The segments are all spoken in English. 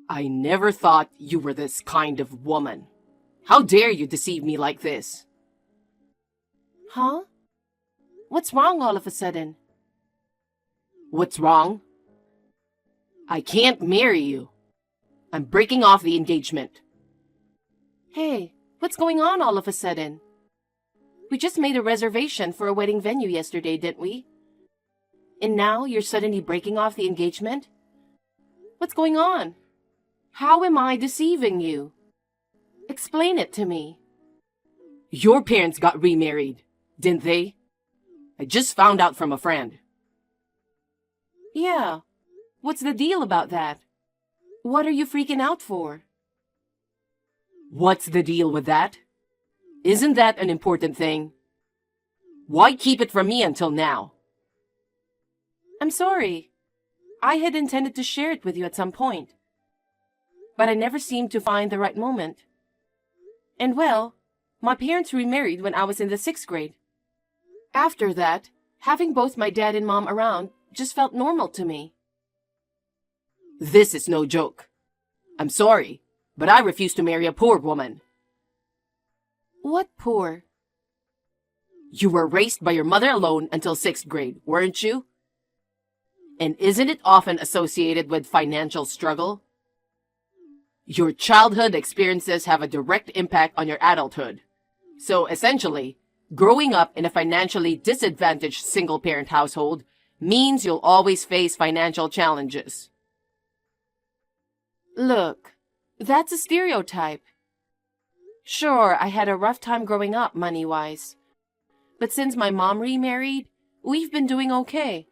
I never thought you were this kind of woman. How dare you deceive me like this? Huh? What's wrong all of a sudden? What's wrong? I can't marry you. I'm breaking off the engagement. Hey, what's going on all of a sudden? We just made a reservation for a wedding venue yesterday, didn't we? And now you're suddenly breaking off the engagement? What's going on? How am I deceiving you? Explain it to me. Your parents got remarried, didn't they? I just found out from a friend. Yeah. What's the deal about that? What are you freaking out for? What's the deal with that? Isn't that an important thing? Why keep it from me until now? I'm sorry. I had intended to share it with you at some point. But I never seemed to find the right moment. And well, my parents remarried when I was in the 6th grade. After that, having both my dad and mom around just felt normal to me. This is no joke. I'm sorry, but I refuse to marry a poor woman. What poor? You were raised by your mother alone until 6th grade, weren't you? And isn't it often associated with financial struggle? Your childhood experiences have a direct impact on your adulthood. So essentially, growing up in a financially disadvantaged single-parent household means you'll always face financial challenges. Look, that's a stereotype. Sure, I had a rough time growing up money-wise. But since my mom remarried, we've been doing okay.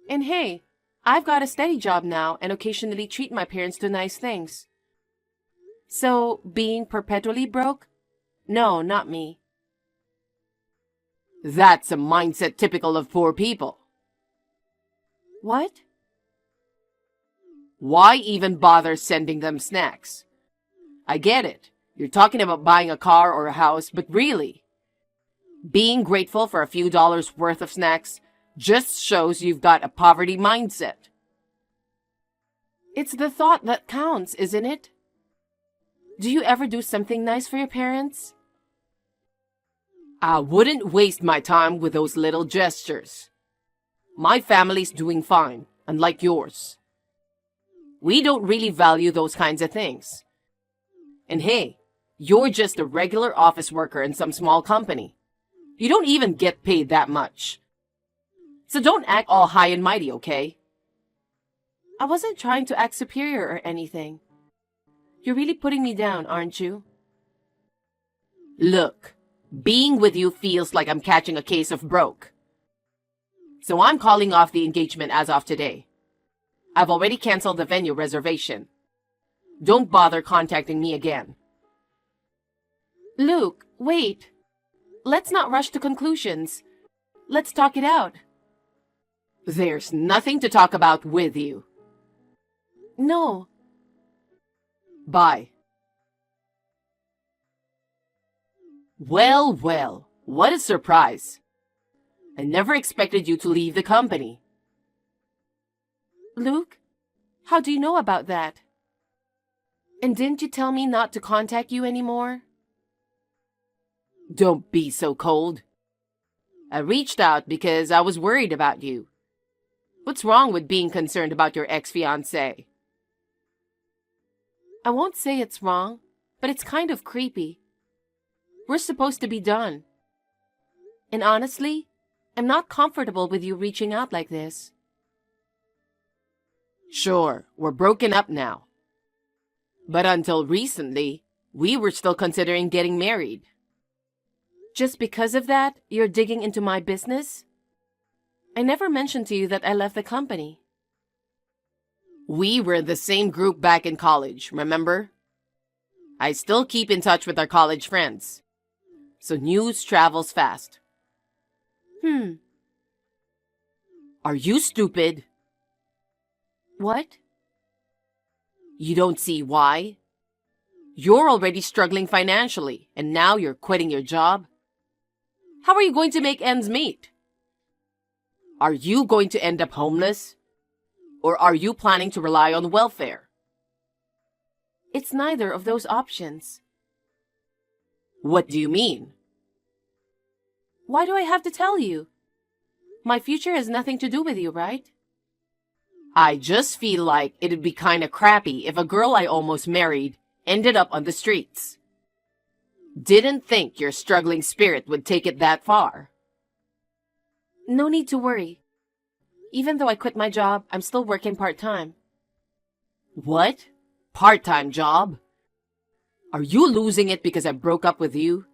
And hey, I've got a steady job now and occasionally treat my parents to nice things. So, being perpetually broke? No, not me. That's a mindset typical of poor people. What? Why even bother sending them snacks? I get it. You're talking about buying a car or a house, but really, being grateful for a few dollars worth of snacks just shows you've got a poverty mindset. It's the thought that counts, isn't it? Do you ever do something nice for your parents? I wouldn't waste my time with those little gestures. My family's doing fine, unlike yours. We don't really value those kinds of things. And hey, you're just a regular office worker in some small company. You don't even get paid that much. So don't act all high and mighty, okay? I wasn't trying to act superior or anything. You're really putting me down, aren't you? Look, being with you feels like I'm catching a case of broke. So I'm calling off the engagement as of today. I've already canceled the venue reservation. Don't bother contacting me again. Luke, wait. Let's not rush to conclusions. Let's talk it out. There's nothing to talk about with you. No. Bye. Well, well, what a surprise. I never expected you to leave the company. Luke, how do you know about that? And didn't you tell me not to contact you anymore? Don't be so cold. I reached out because I was worried about you. What's wrong with being concerned about your ex-fiancé? I won't say it's wrong, but it's kind of creepy. We're supposed to be done. And honestly, I'm not comfortable with you reaching out like this. Sure, we're broken up now. But until recently, we were still considering getting married. Just because of that, you're digging into my business? I never mentioned to you that I left the company. We were in the same group back in college, remember? I still keep in touch with our college friends. So news travels fast. Are you stupid? What? You don't see why? You're already struggling financially, and now you're quitting your job? How are you going to make ends meet? Are you going to end up homeless? Or are you planning to rely on welfare? It's neither of those options. What do you mean? Why do I have to tell you? My future has nothing to do with you, right? I just feel like it'd be kinda crappy if a girl I almost married ended up on the streets. Didn't think your struggling spirit would take it that far. No need to worry. Even though I quit my job, I'm still working part-time. What? Part-time job? Are you losing it because I broke up with you?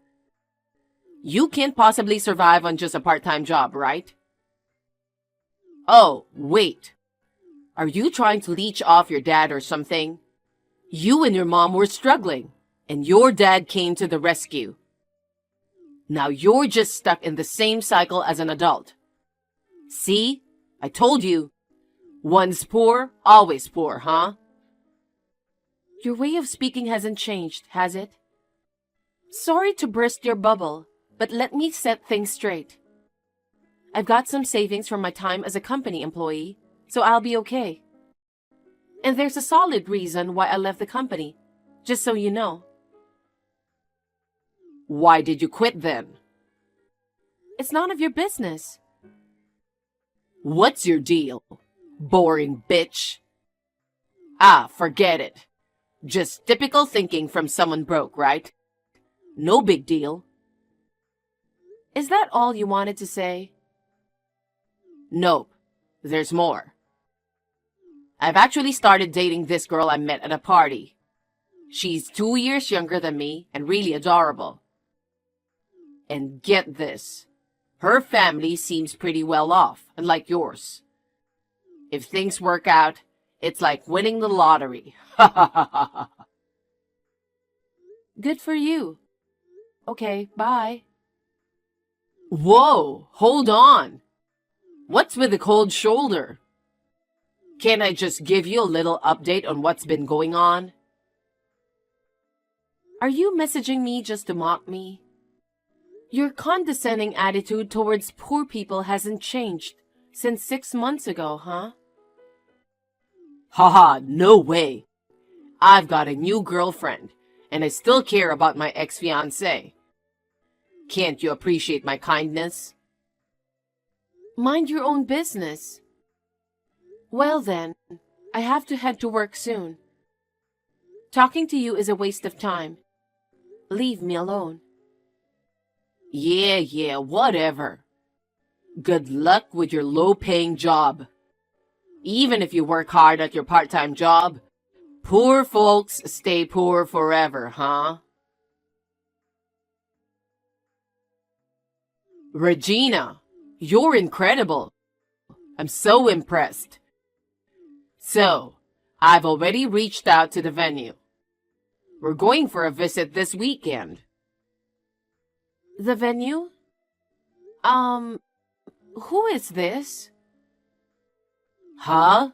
You can't possibly survive on just a part-time job, right? Oh, wait. Are you trying to leech off your dad or something? You and your mom were struggling, and your dad came to the rescue. Now you're just stuck in the same cycle as an adult. See? I told you. One's poor, always poor, huh? Your way of speaking hasn't changed, has it? Sorry to burst your bubble, but let me set things straight. I've got some savings from my time as a company employee, so I'll be okay. And there's a solid reason why I left the company, just so you know. Why did you quit then? It's none of your business. What's your deal? Boring bitch. Ah, forget it. Just typical thinking from someone broke, right? No big deal. Is that all you wanted to say? Nope. There's more. I've actually started dating this girl I met at a party. She's 2 years younger than me and really adorable. And get this. Her family seems pretty well off, unlike yours. If things work out, it's like winning the lottery. Ha ha ha ha ha. Good for you. Okay, bye. Whoa, hold on. What's with the cold shoulder? Can I just give you a little update on what's been going on? Are you messaging me just to mock me? Your condescending attitude towards poor people hasn't changed since 6 months ago, huh? Haha, no way. I've got a new girlfriend, and I still care about my ex-fiancée. Can't you appreciate my kindness? Mind your own business. Well then, I have to head to work soon. Talking to you is a waste of time. Leave me alone. Yeah, whatever. Good luck with your low-paying job. Even if you work hard at your part-time job, poor folks stay poor forever, huh? Regina, you're incredible. I'm so impressed. So, I've already reached out to the venue. We're going for a visit this weekend. The venue? Who is this? Huh?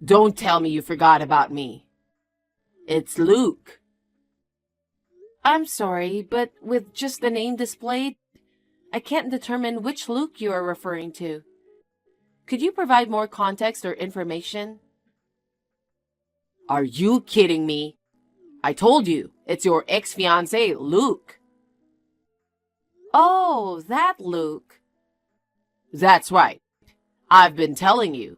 Don't tell me you forgot about me. It's Luke. I'm sorry, but with just the name displayed, I can't determine which Luke you are referring to. Could you provide more context or information? Are you kidding me? I told you, it's your ex-fiancé, Luke. Oh, that Luke. That's right. I've been telling you.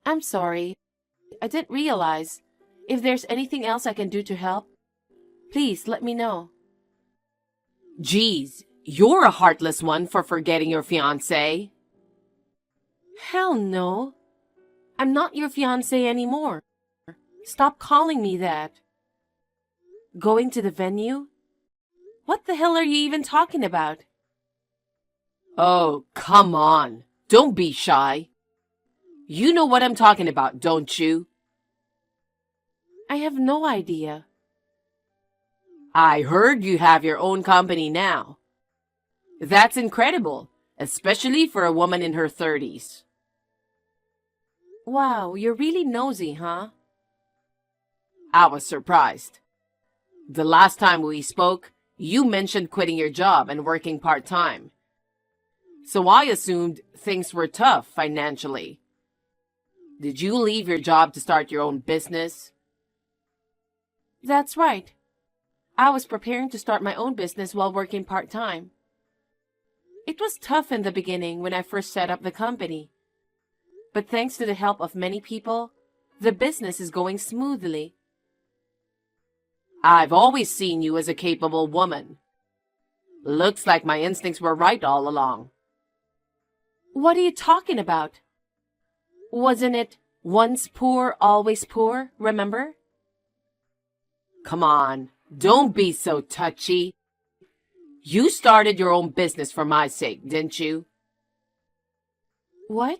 I'm sorry. I didn't realize. If there's anything else I can do to help, please let me know. Geez, you're a heartless one for forgetting your fiancé. Hell no. I'm not your fiancé anymore. Stop calling me that. Going to the venue? What the hell are you even talking about? Oh, come on. Don't be shy. You know what I'm talking about, don't you? I have no idea. I heard you have your own company now. That's incredible, especially for a woman in her 30s. Wow, you're really nosy, huh? I was surprised. The last time we spoke, you mentioned quitting your job and working part-time. So I assumed things were tough financially. Did you leave your job to start your own business? That's right. I was preparing to start my own business while working part-time. It was tough in the beginning when I first set up the company. But thanks to the help of many people, the business is going smoothly. I've always seen you as a capable woman. Looks like my instincts were right all along. What are you talking about? Wasn't it once poor, always poor, remember? Come on, don't be so touchy. You started your own business for my sake, didn't you? What?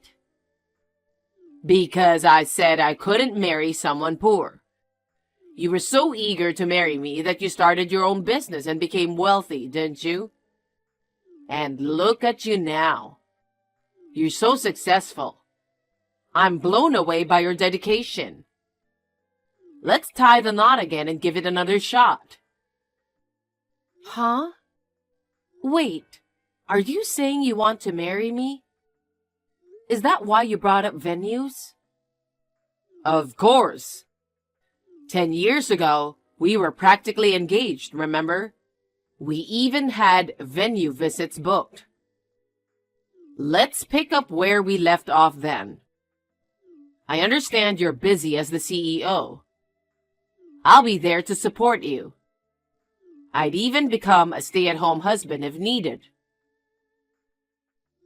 Because I said I couldn't marry someone poor. You were so eager to marry me that you started your own business and became wealthy, didn't you? And look at you now. You're so successful. I'm blown away by your dedication. Let's tie the knot again and give it another shot. Huh? Wait, are you saying you want to marry me? Is that why you brought up venues? Of course. 10 years ago, we were practically engaged, remember? We even had venue visits booked. Let's pick up where we left off then. I understand you're busy as the CEO. I'll be there to support you. I'd even become a stay-at-home husband if needed.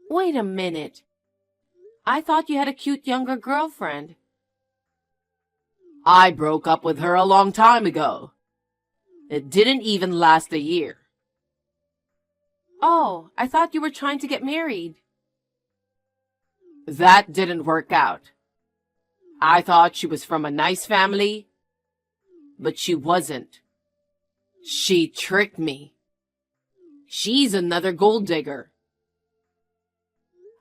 Wait a minute. I thought you had a cute younger girlfriend. I broke up with her a long time ago. It didn't even last a year. Oh, I thought you were trying to get married. That didn't work out. I thought she was from a nice family, but she wasn't. She tricked me. She's another gold digger.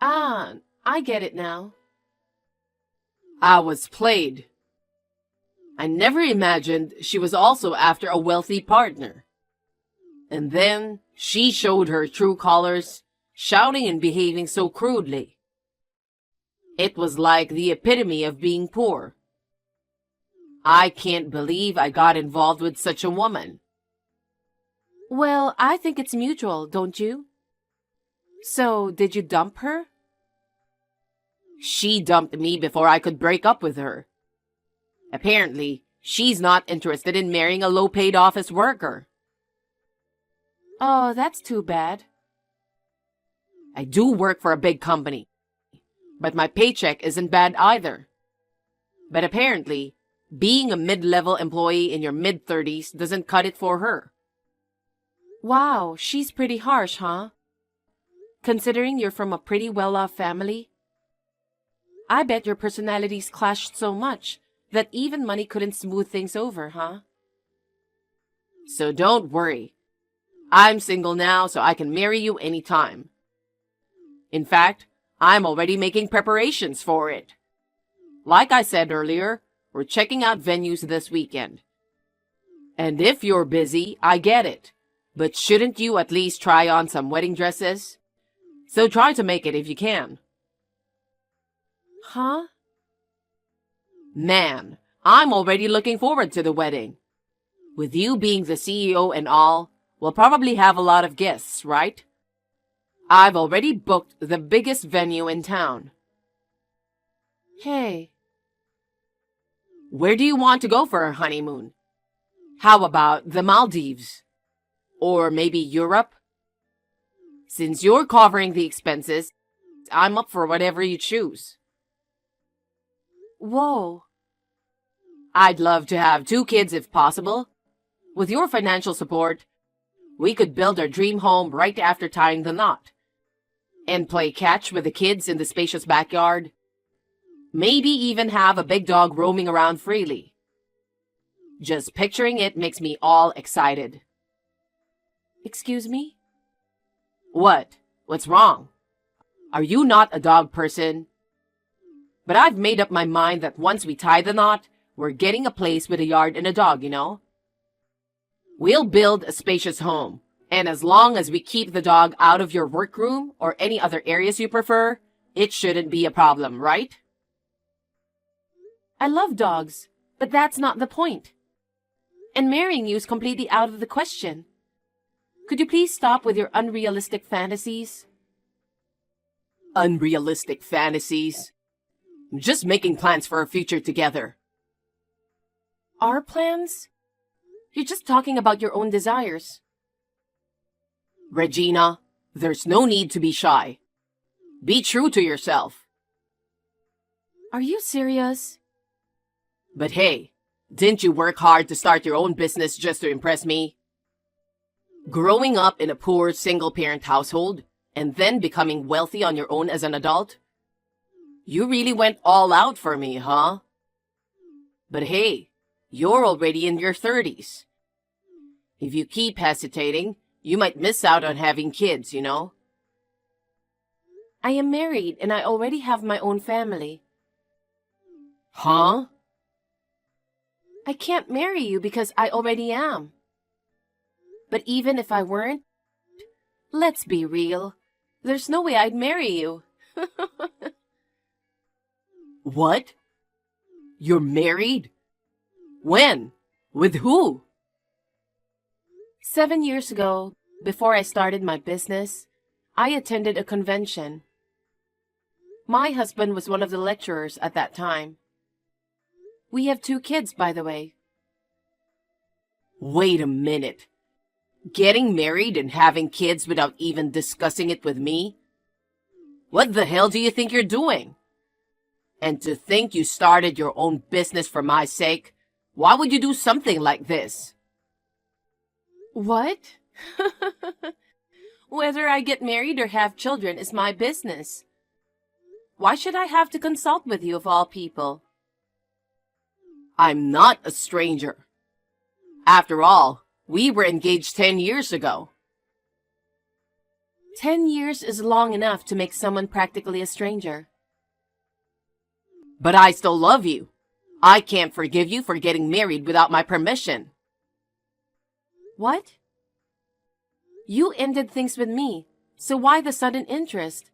Ah, I get it now. I was played. I never imagined she was also after a wealthy partner. And then she showed her true colors, shouting and behaving so crudely. It was like the epitome of being poor. I can't believe I got involved with such a woman. Well, I think it's mutual, don't you? So, did you dump her? She dumped me before I could break up with her. Apparently, she's not interested in marrying a low-paid office worker. Oh, that's too bad. I do work for a big company, but my paycheck isn't bad either. But apparently, being a mid-level employee in your mid-30s doesn't cut it for her. Wow, she's pretty harsh, huh? Considering you're from a pretty well-off family. I bet your personalities clashed so much that even money couldn't smooth things over, huh? So don't worry. I'm single now, so I can marry you anytime. In fact, I'm already making preparations for it. Like I said earlier, we're checking out venues this weekend. And if you're busy, I get it. But shouldn't you at least try on some wedding dresses? So try to make it if you can. Huh? Man, I'm already looking forward to the wedding. With you being the CEO and all, we'll probably have a lot of guests, right? I've already booked the biggest venue in town. Hey. Where do you want to go for our honeymoon? How about the Maldives? Or maybe Europe? Since you're covering the expenses, I'm up for whatever you choose. Whoa. I'd love to have 2 kids if possible. With your financial support, we could build our dream home right after tying the knot. And play catch with the kids in the spacious backyard. Maybe even have a big dog roaming around freely. Just picturing it makes me all excited. Excuse me? What? What's wrong? Are you not a dog person? But I've made up my mind that once we tie the knot, we're getting a place with a yard and a dog, you know? We'll build a spacious home, and as long as we keep the dog out of your workroom or any other areas you prefer, it shouldn't be a problem, right? I love dogs, but that's not the point. And marrying you is completely out of the question. Could you please stop with your unrealistic fantasies? Unrealistic fantasies? I'm just making plans for our future together. Our plans? You're just talking about your own desires. Regina, there's no need to be shy. Be true to yourself. Are you serious? But hey, didn't you work hard to start your own business just to impress me? Growing up in a poor single-parent household and then becoming wealthy on your own as an adult? You really went all out for me, huh? But hey, you're already in your 30s. If you keep hesitating, you might miss out on having kids, you know? I am married and I already have my own family. Huh? I can't marry you because I already am. But even if I weren't, let's be real. There's no way I'd marry you. What? You're married? When? With who? 7 years ago, before I started my business, I attended a convention. My husband was one of the lecturers at that time. We have 2 kids, by the way. Wait a minute. Getting married and having kids without even discussing it with me? What the hell do you think you're doing? And to think you started your own business for my sake? Why would you do something like this? What? Whether I get married or have children is my business. Why should I have to consult with you of all people? I'm not a stranger. After all, we were engaged 10 years ago. 10 years is long enough to make someone practically a stranger. But I still love you. I can't forgive you for getting married without my permission. What? You ended things with me, so why the sudden interest?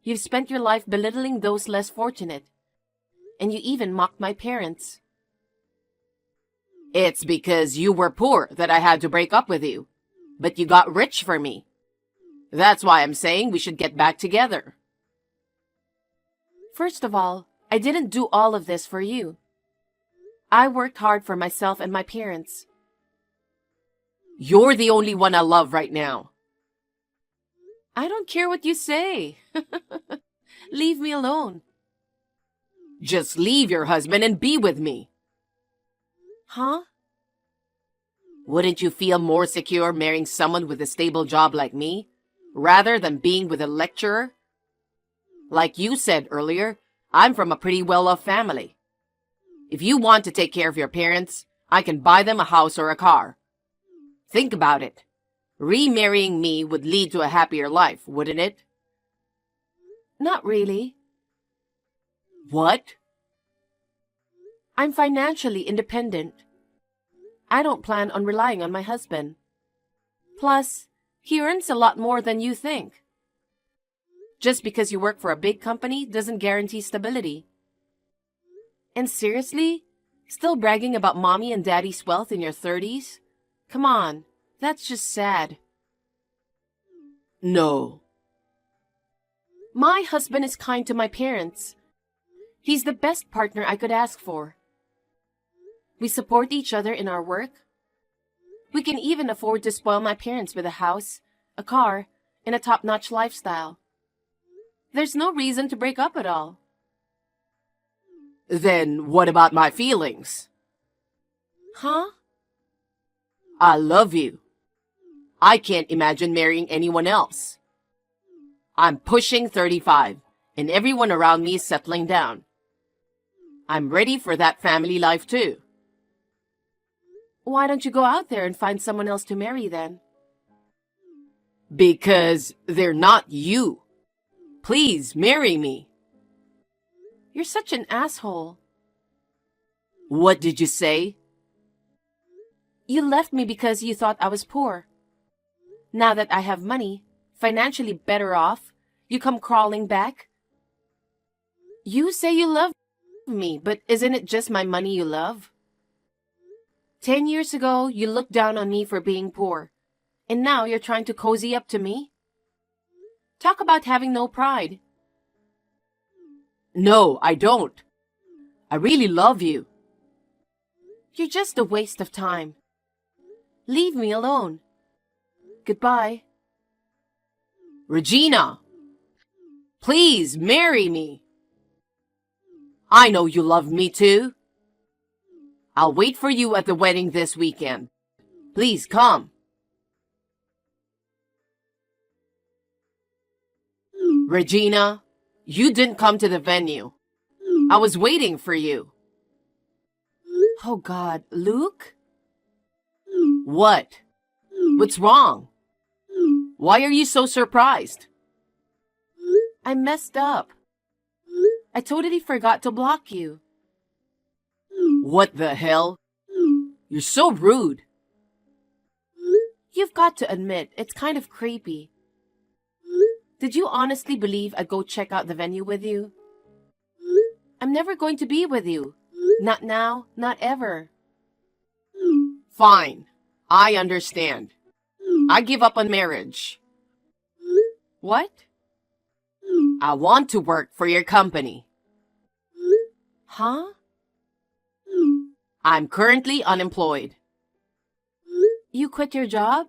You've spent your life belittling those less fortunate, and you even mocked my parents. It's because you were poor that I had to break up with you, but you got rich for me. That's why I'm saying we should get back together. First of all, I didn't do all of this for you. I worked hard for myself and my parents. You're the only one I love right now. I don't care what you say. Leave me alone. Just leave your husband and be with me. Huh? Wouldn't you feel more secure marrying someone with a stable job like me, rather than being with a lecturer? Like you said earlier, I'm from a pretty well-off family. If you want to take care of your parents, I can buy them a house or a car. Think about it. Remarrying me would lead to a happier life, wouldn't it? Not really. What? I'm financially independent. I don't plan on relying on my husband. Plus, he earns a lot more than you think. Just because you work for a big company doesn't guarantee stability. And seriously? Still bragging about mommy and daddy's wealth in your 30s? Come on, that's just sad. No. My husband is kind to my parents. He's the best partner I could ask for. We support each other in our work. We can even afford to spoil my parents with a house, a car, and a top-notch lifestyle. There's no reason to break up at all. Then what about my feelings? Huh? I love you. I can't imagine marrying anyone else. I'm pushing 35, and everyone around me is settling down. I'm ready for that family life too. Why don't you go out there and find someone else to marry then? Because they're not you. Please marry me. You're such an asshole. What did you say? You left me because you thought I was poor. Now that I have money, financially better off, you come crawling back? You say you love me, but isn't it just my money you love? 10 years ago, you looked down on me for being poor. And now you're trying to cozy up to me? Talk about having no pride. No, I don't. I really love you. You're just a waste of time. Leave me alone. Goodbye. Regina, please marry me. I know you love me too. I'll wait for you at the wedding this weekend. Please come. Regina, you didn't come to the venue. I was waiting for you. Oh God, Luke? What? What's wrong? Why are you so surprised? I messed up. I totally forgot to block you. What the hell? You're so rude. You've got to admit, it's kind of creepy. Did you honestly believe I'd go check out the venue with you? I'm never going to be with you. Not now, not ever. Fine. I understand. I give up on marriage. What? I want to work for your company. Huh? I'm currently unemployed. You quit your job?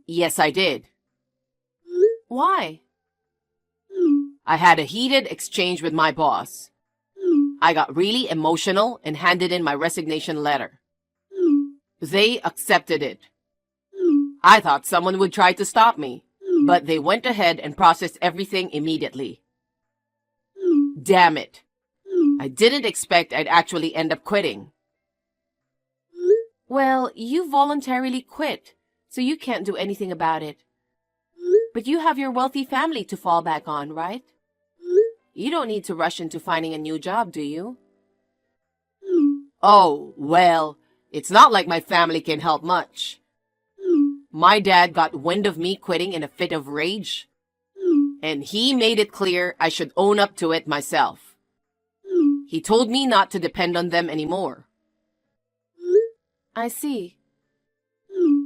Yes, I did. Why? I had a heated exchange with my boss. I got really emotional and handed in my resignation letter. They accepted it. I thought someone would try to stop me, but they went ahead and processed everything immediately. Damn it. I didn't expect I'd actually end up quitting. Well, you voluntarily quit, so you can't do anything about it. But you have your wealthy family to fall back on, right? You don't need to rush into finding a new job, do you? Oh, well, it's not like my family can help much. My dad got wind of me quitting in a fit of rage, and he made it clear I should own up to it myself. He told me not to depend on them anymore. I see.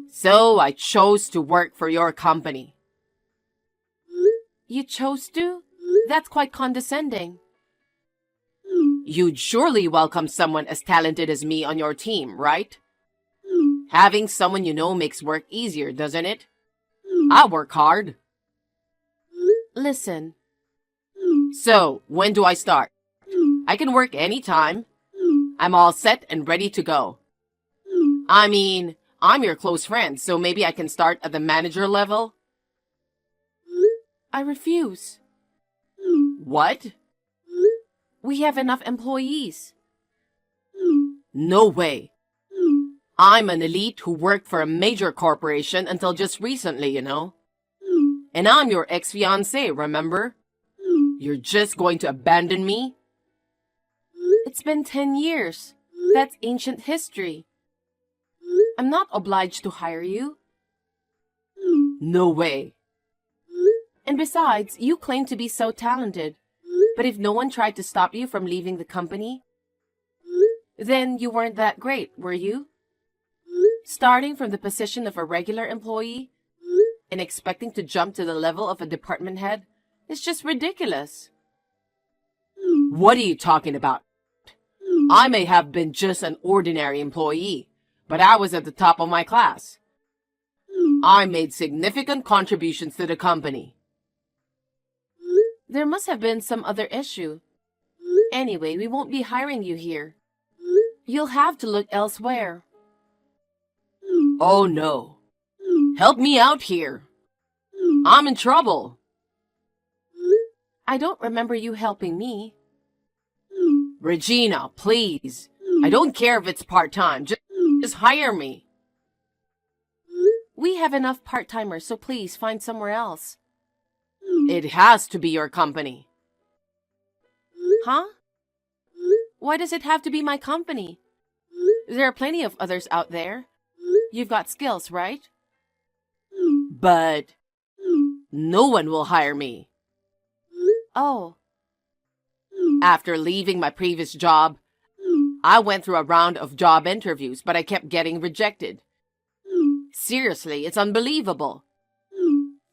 So I chose to work for your company. You chose to? That's quite condescending. You'd surely welcome someone as talented as me on your team, right? Having someone you know makes work easier, doesn't it? I work hard. Listen, So, when do I start? I can work anytime. I'm all set and ready to go. I mean, I'm your close friend, so maybe I can start at the manager level? I refuse. What? We have enough employees. No way. I'm an elite who worked for a major corporation until just recently, you know. And I'm your ex-fiancée, remember? You're just going to abandon me? It's been 10 years. That's ancient history. I'm not obliged to hire you. No way. And besides, you claim to be so talented. But if no one tried to stop you from leaving the company, then you weren't that great, were you? Starting from the position of a regular employee and expecting to jump to the level of a department head is just ridiculous. What are you talking about? I may have been just an ordinary employee, but I was at the top of my class. I made significant contributions to the company. There must have been some other issue. Anyway, we won't be hiring you here. You'll have to look elsewhere. Oh no. Help me out here. I'm in trouble. I don't remember you helping me. Regina, please. I don't care if it's part-time. Just hire me. We have enough part-timers, so please find somewhere else. It has to be your company. Huh? Why does it have to be my company? There are plenty of others out there. You've got skills, right? But no one will hire me. Oh, After leaving my previous job, I went through a round of job interviews, but I kept getting rejected. Seriously, it's unbelievable.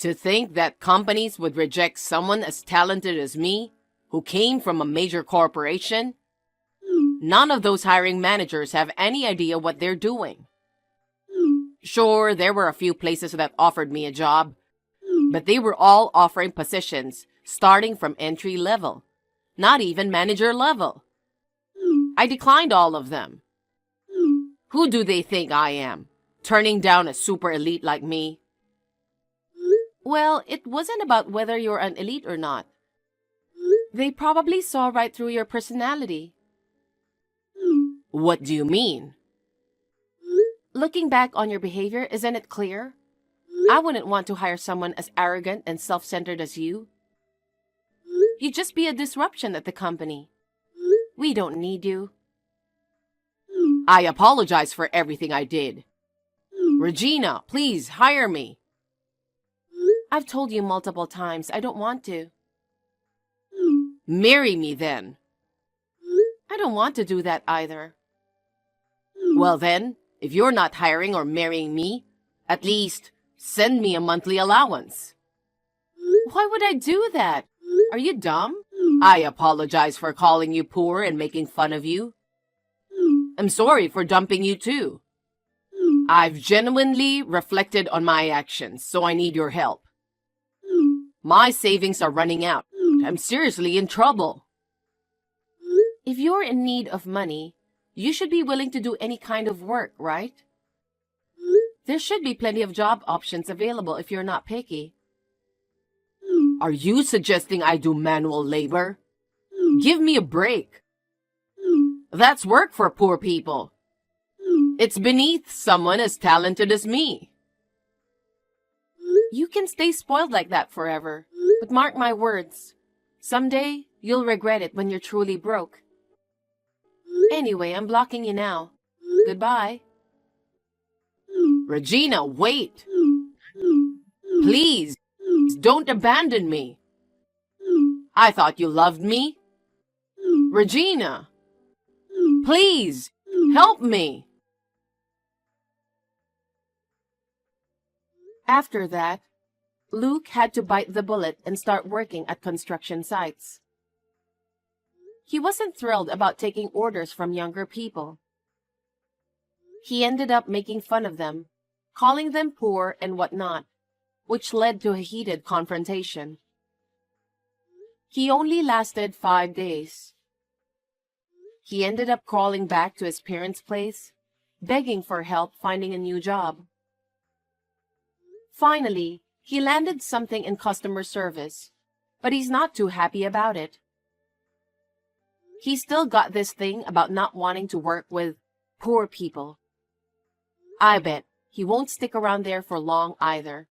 To think that companies would reject someone as talented as me, who came from a major corporation. None of those hiring managers have any idea what they're doing. Sure, there were a few places that offered me a job, but they were all offering positions starting from entry level, not even manager level. I declined all of them. Who do they think I am, turning down a super elite like me? Well, it wasn't about whether you're an elite or not. They probably saw right through your personality. What do you mean? Looking back on your behavior, isn't it clear? I wouldn't want to hire someone as arrogant and self-centered as you. You'd just be a disruption at the company. We don't need you. I apologize for everything I did. Regina, please hire me. I've told you multiple times I don't want to. Marry me then. I don't want to do that either. Well then, if you're not hiring or marrying me, at least send me a monthly allowance. Why would I do that? Are you dumb? I apologize for calling you poor and making fun of you. I'm sorry for dumping you too. I've genuinely reflected on my actions, so I need your help. My savings are running out. I'm seriously in trouble. If you're in need of money, you should be willing to do any kind of work, right? There should be plenty of job options available if you're not picky. Are you suggesting I do manual labor? Give me a break. That's work for poor people. It's beneath someone as talented as me. You can stay spoiled like that forever, but mark my words. Someday, you'll regret it when you're truly broke. Anyway, I'm blocking you now. Goodbye. Regina, wait. Please, don't abandon me. I thought you loved me. Regina, please, help me. After that, Luke had to bite the bullet and start working at construction sites. He wasn't thrilled about taking orders from younger people. He ended up making fun of them, calling them poor and whatnot, which led to a heated confrontation. He only lasted 5 days. He ended up crawling back to his parents' place, begging for help finding a new job. Finally, he landed something in customer service, but he's not too happy about it. He's still got this thing about not wanting to work with poor people. I bet he won't stick around there for long either.